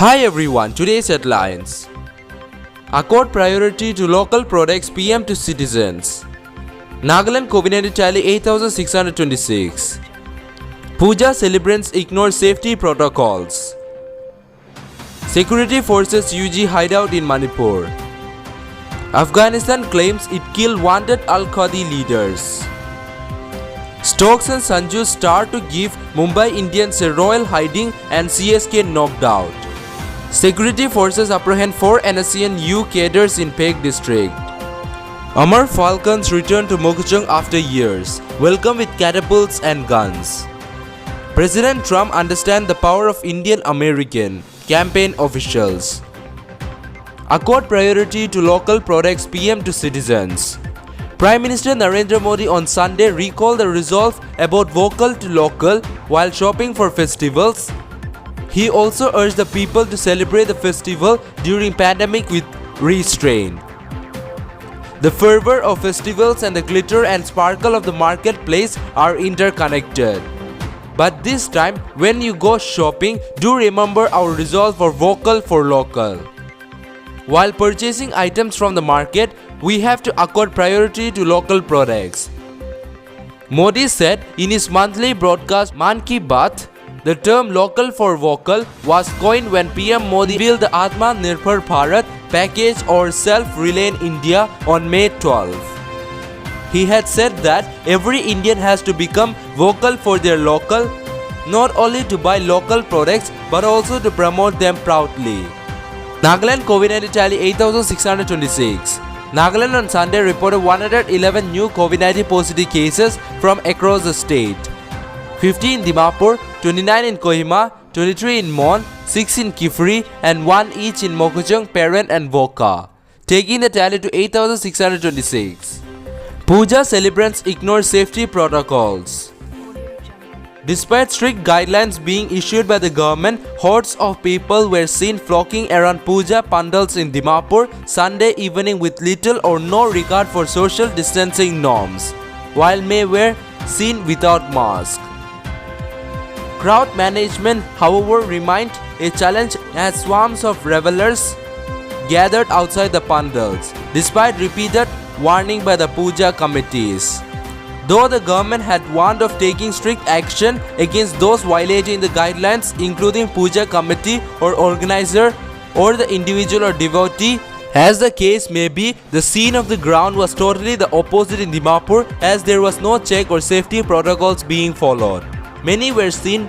Hi everyone, today's headlines. Accord priority to local products, PM to citizens. Nagaland COVID-19 tally 8,626. Puja celebrants ignore safety protocols. Security forces UG hideout in Manipur. Afghanistan claims it killed wanted Al-Qaeda leaders. Stokes and Sanju start to give Mumbai Indians a royal hiding and CSK knocked out. Security forces apprehend 4 NSCN-U cadres in Peck district. Amar Falcons return to Mokokchung after years, welcome with catapults and guns. President Trump understands the power of Indian-American, campaign officials. Accord priority to local products, PM to citizens. Prime Minister Narendra Modi on Sunday recalled the resolve about vocal to local while shopping for festivals. He also urged the people to celebrate the festival during pandemic with restraint. The fervor of festivals and the glitter and sparkle of the marketplace are interconnected. But this time, when you go shopping, do remember our resolve for vocal for local. While purchasing items from the market, we have to accord priority to local products. Modi said in his monthly broadcast Man Ki Baat, the term local for vocal was coined when PM Modi revealed the Atmanirbhar Bharat package or self-reliant India on May 12. He had said that every Indian has to become vocal for their local, not only to buy local products but also to promote them proudly. Nagaland COVID-19 tally 8,626. Nagaland on Sunday reported 111 new COVID-19 positive cases from across the state. 50 in Dimapur, 29 in Kohima, 23 in Mon, 6 in Kifri and 1 each in Mokokchung, Peren and Voka, taking the tally to 8,626. Puja celebrants ignore safety protocols. Despite strict guidelines being issued by the government, hordes of people were seen flocking around puja pandals in Dimapur Sunday evening with little or no regard for social distancing norms, while many were seen without masks. Crowd management, however, remained a challenge as swarms of revelers gathered outside the pandals, despite repeated warning by the puja committees. Though the government had warned of taking strict action against those violating the guidelines, including puja committee or organizer or the individual or devotee, as the case may be, the scene of the ground was totally the opposite in Dimapur as there was no check or safety protocols being followed. Many were seen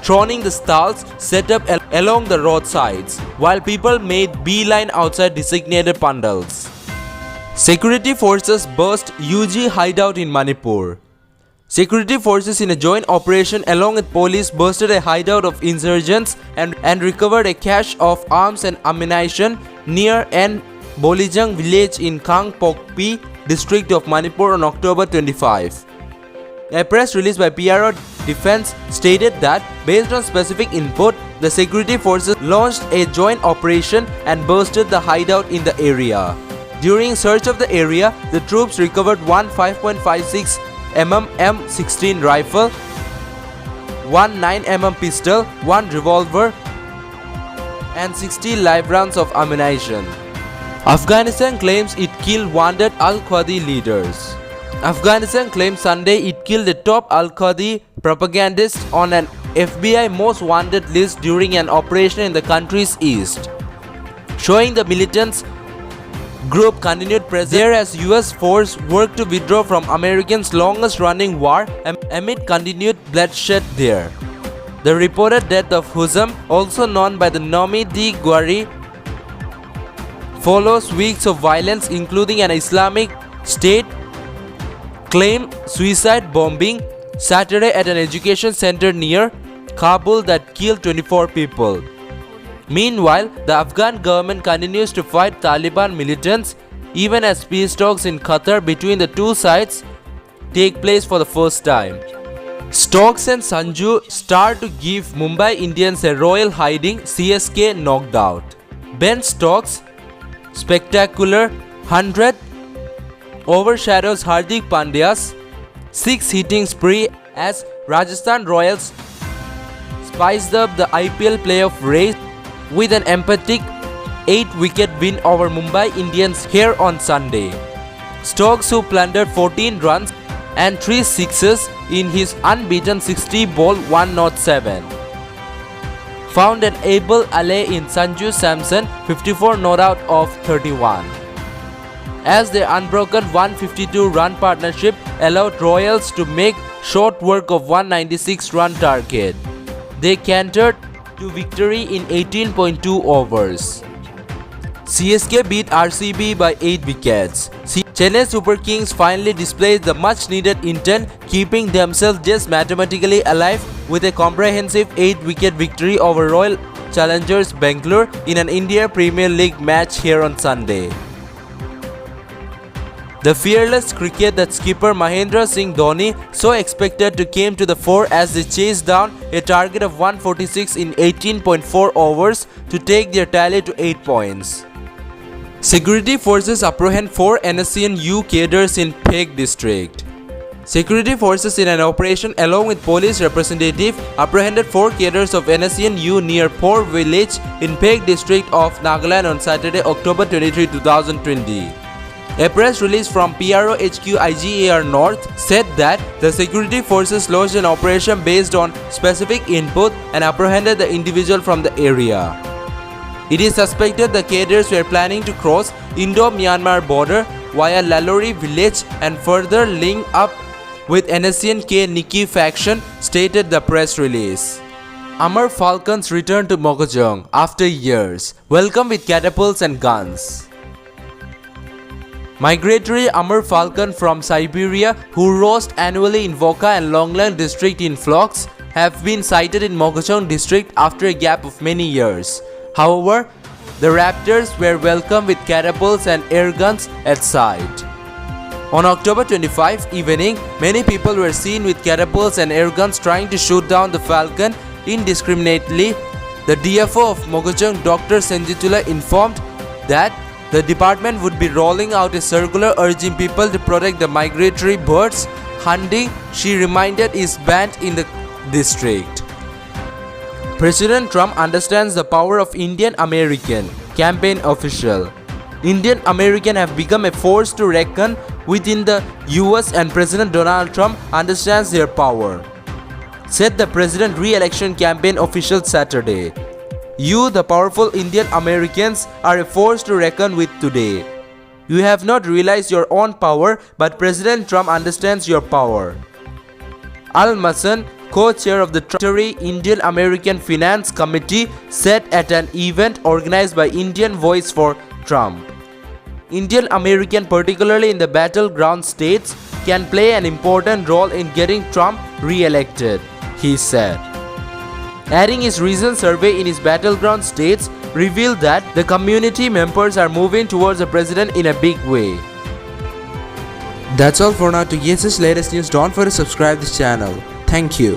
throwing the stalls set up along the roadsides, while people made beeline outside designated pandals. Security forces burst UG hideout in Manipur. Security forces in a joint operation along with police bursted a hideout of insurgents and recovered a cache of arms and ammunition near N Bolijang village in Kang Pokpi district of Manipur on October 25. A press release by PRO Defense stated that based on specific input, the security forces launched a joint operation and bursted the hideout in the area. During search of the area, the troops recovered one 5.56 mm M16 rifle, one 9 mm pistol, one revolver, and 60 live rounds of ammunition. Afghanistan claims it killed wanted Al-Qaeda leaders. Afghanistan claims Sunday it killed the top Al-Qaeda propagandist on an FBI most wanted list during an operation in the country's east, showing the militants group continued presence there as US force worked to withdraw from Americans' longest-running war amid continued bloodshed there. The reported death of Huzam, also known by the Nomi D. Gwari, follows weeks of violence including an Islamic State claim suicide bombing Saturday at an education center near Kabul that killed 24 people. Meanwhile, the Afghan government continues to fight Taliban militants even as peace talks in Qatar between the two sides take place for the first time. Stokes and Sanju start to give Mumbai Indians a royal hiding, CSK knocked out. Ben Stokes' spectacular 100 overshadows Hardik Pandya's 6 hitting spree as Rajasthan Royals spiced up the IPL playoff race with an emphatic 8-wicket win over Mumbai Indians here on Sunday. Stokes, who plundered 14 runs and 3 sixes in his unbeaten 60-ball 107, found an able ally in Sanju Samson, 54 not out of 31. As their unbroken 152-run partnership allowed Royals to make short work of 196-run target. They cantered to victory in 18.2 overs. CSK beat RCB by 8 wickets. Chennai Super Kings finally displayed the much-needed intent, keeping themselves just mathematically alive with a comprehensive 8-wicket victory over Royal Challengers Bangalore in an India Premier League match here on Sunday. The fearless cricket that skipper Mahendra Singh Dhoni so expected to came to the fore as they chased down a target of 146 in 18.4 overs to take their tally to 8 points. Security forces apprehend 4 NSCN-U cadres in Pheg district. Security forces in an operation along with police representative apprehended 4 cadres of NSCN-U near Por village in Pheg district of Nagaland on Saturday, October 23, 2020. A press release from PRO HQ IGAR North said that the security forces launched an operation based on specific input and apprehended the individual from the area. It is suspected the cadres were planning to cross Indo-Myanmar border via Lalori village and further link up with NSCN-K Nikki faction, stated the press release. Amar Falcons returned to Mokokchung after years, welcome with catapults and guns. Migratory Amur falcon from Siberia, who roast annually in Voka and Longlang district in flocks, have been sighted in Mokokchung district after a gap of many years. However, the raptors were welcomed with catapults and air guns at sight. On October 25 evening, many people were seen with catapults and air guns trying to shoot down the falcon indiscriminately. The DFO of Mokokchung, Dr. Senjitula, informed that the department would be rolling out a circular urging people to protect the migratory birds. Hunting, she reminded, is banned in the district. President Trump understands the power of Indian American, campaign official. Indian American have become a force to reckon within the US, and President Donald Trump understands their power, said the president re-election campaign official Saturday. You, the powerful Indian Americans, are a force to reckon with today. You have not realized your own power, but President Trump understands your power. Al Masan, co-chair of the Treasury Indian American Finance Committee, said at an event organized by Indian Voice for Trump. Indian American, particularly in the battleground states, can play an important role in getting Trump re-elected, he said. Adding his recent survey in his battleground states revealed that the community members are moving towards the president in a big way. That's all for now. To get such latest news, don't forget to subscribe this channel. Thank you.